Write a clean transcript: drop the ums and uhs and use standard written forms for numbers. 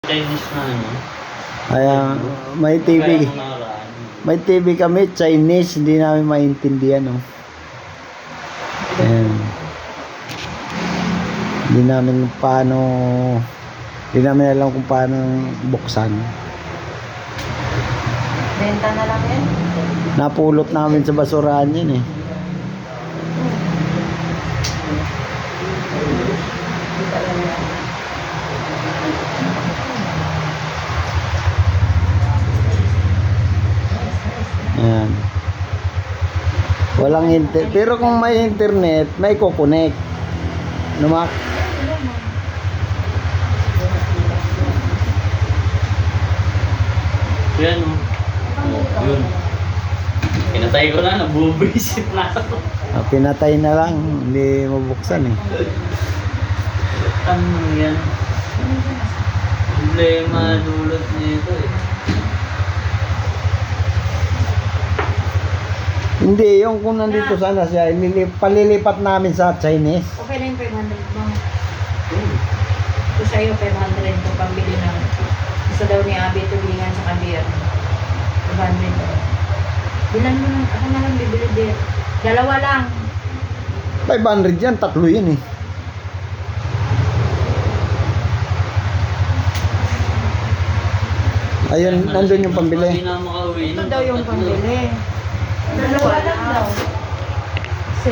Chinese na ano. Kaya may TV. Kaya nung nakaraan. May TV kami, Chinese, hindi namin maintindihan, no. Ayan. Hindi namin alam kung paano buksan. Benta na lang yan. Napulot namin sa basurahan yun eh. Ayan. Walang internet. Pero kung may internet, may kukonek. Numak. Yan o. Oh, yun. Pinatay ko na, nabubisit na ako. Pinatay na lang. Hindi mabuksan eh. Ano yan? Problema dulot nito eh. Hindi, yung kung nandito sana siya, palilipat namin sa Chinese. Okay na yung 500 mo. Ito sa'yo, 500 ko pambili ng isa daw ni Abby tulingan sa kabir. 500. Bilan mo lang, ako na lang bibili din. Dalawa lang. 500 yan, tatlo yun eh. Ayun, nandun yung pambili. Hindi na makauwi. Ito daw yung pambili. Dalawa lang daw. Kasi